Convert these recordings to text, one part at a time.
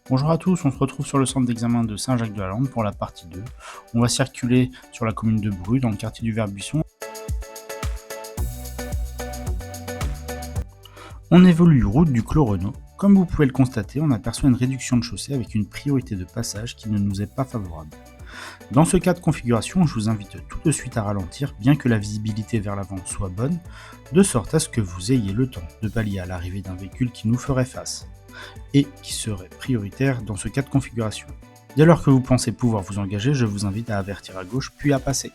Bonjour à tous, on se retrouve sur le centre d'examen de Saint-Jacques-de-la-Lande pour la partie 2. On va circuler sur la commune de Bru, dans le quartier du Vert-Buisson. On évolue route du Clos Renault. Comme vous pouvez le constater, on aperçoit une réduction de chaussée avec une priorité de passage qui ne nous est pas favorable. Dans ce cas de configuration, je vous invite tout de suite à ralentir, bien que la visibilité vers l'avant soit bonne, de sorte à ce que vous ayez le temps de pallier à l'arrivée d'un véhicule qui nous ferait face, et qui serait prioritaire dans ce cas de configuration. Dès lors que vous pensez pouvoir vous engager, je vous invite à avertir à gauche puis à passer.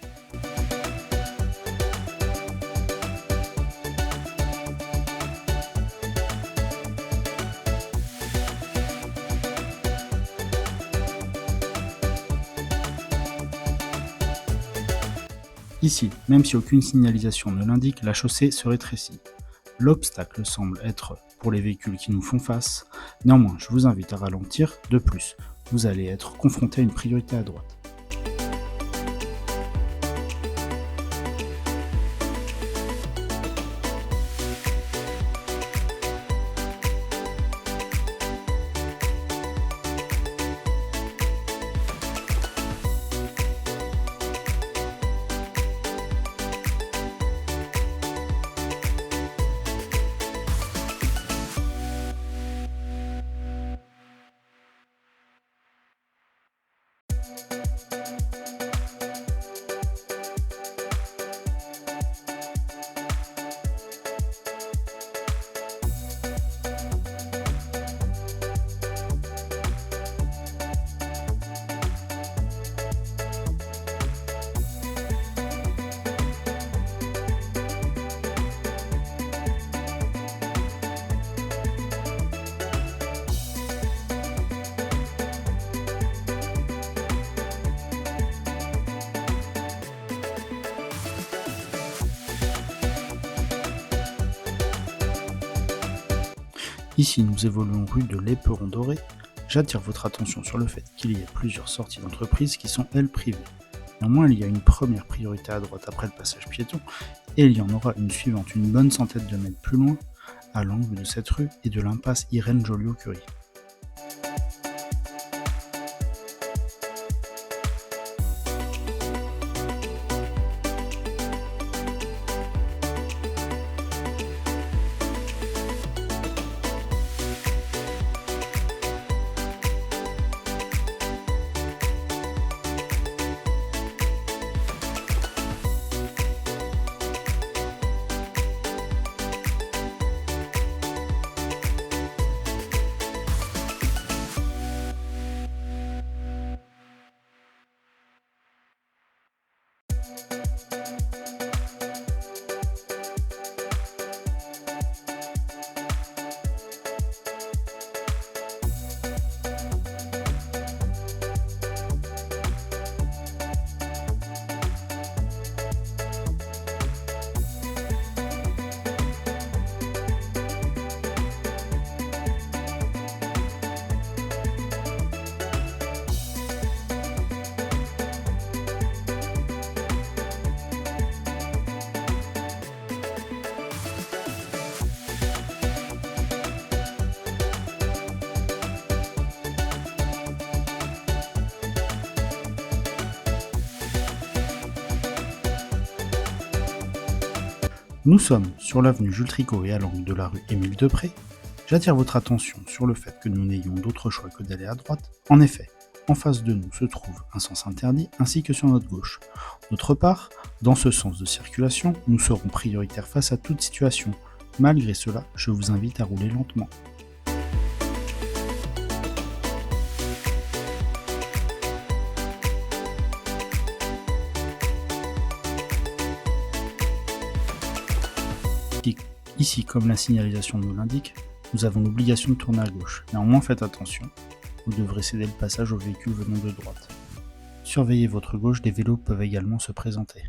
Ici, même si aucune signalisation ne l'indique, la chaussée se rétrécit. L'obstacle semble être pour les véhicules qui nous font face. Néanmoins, je vous invite à ralentir. De plus, vous allez être confronté à une priorité à droite. Ici, nous évoluons rue de l'Éperon Doré. J'attire votre attention sur le fait qu'il y ait plusieurs sorties d'entreprises qui sont, elles, privées. Néanmoins, il y a une première priorité à droite après le passage piéton, et il y en aura une suivante une bonne centaine de mètres plus loin, à l'angle de cette rue et de l'impasse Irène Joliot-Curie. Nous sommes sur l'avenue Jules Tricot et à l'angle de la rue Émile Depré. J'attire votre attention sur le fait que nous n'ayons d'autre choix que d'aller à droite. En effet, en face de nous se trouve un sens interdit ainsi que sur notre gauche. D'autre part, dans ce sens de circulation, nous serons prioritaires face à toute situation. Malgré cela, je vous invite à rouler lentement. Ici, comme la signalisation nous l'indique, nous avons l'obligation de tourner à gauche. Néanmoins, faites attention, vous devrez céder le passage aux véhicules venant de droite. Surveillez votre gauche, des vélos peuvent également se présenter.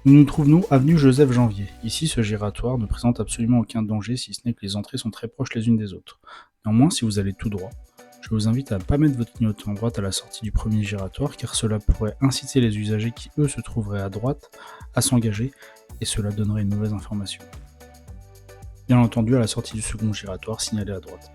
Nous nous trouvons avenue Joseph Janvier. Ici, ce giratoire ne présente absolument aucun danger, si ce n'est que les entrées sont très proches les unes des autres. Néanmoins, si vous allez tout droit, je vous invite à ne pas mettre votre clignotant à droite à la sortie du premier giratoire, car cela pourrait inciter les usagers qui, eux, se trouveraient à droite, à s'engager, et cela donnerait une mauvaise information. Bien entendu, à la sortie du second giratoire, signalez à droite.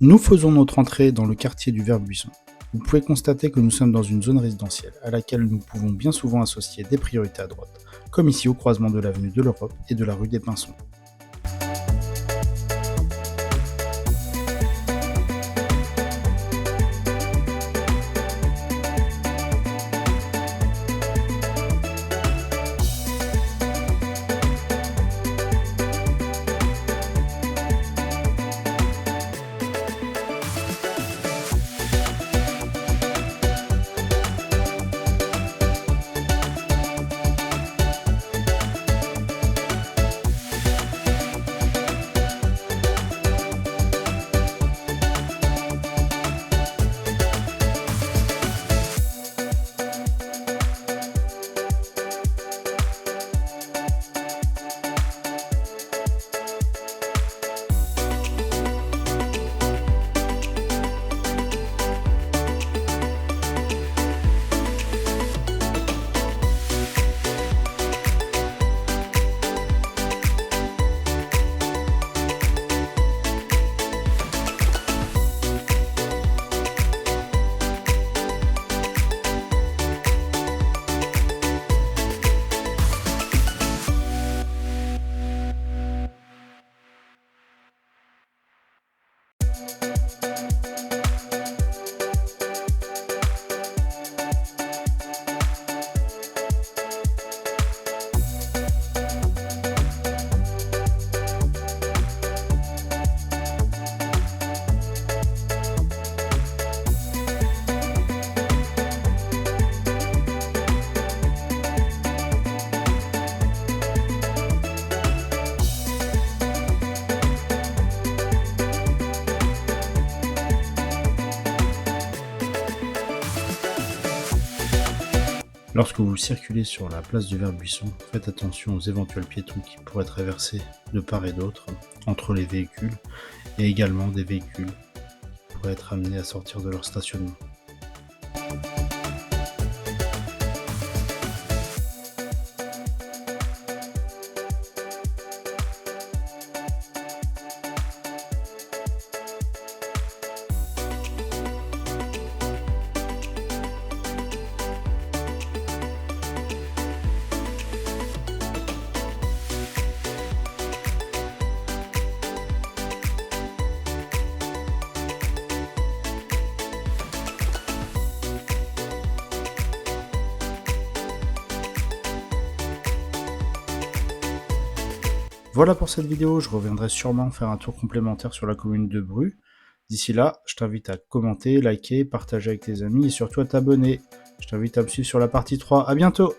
Nous faisons notre entrée dans le quartier du Vert-Buisson. Vous pouvez constater que nous sommes dans une zone résidentielle, à laquelle nous pouvons bien souvent associer des priorités à droite, comme ici au croisement de l'avenue de l'Europe et de la rue des Pinsons. Lorsque vous circulez sur la place du Vert-Buisson, faites attention aux éventuels piétons qui pourraient traverser de part et d'autre entre les véhicules, et également des véhicules qui pourraient être amenés à sortir de leur stationnement. Voilà pour cette vidéo, je reviendrai sûrement faire un tour complémentaire sur la commune de Bru. D'ici là, je t'invite à commenter, liker, partager avec tes amis et surtout à t'abonner. Je t'invite à me suivre sur la partie 3. À bientôt!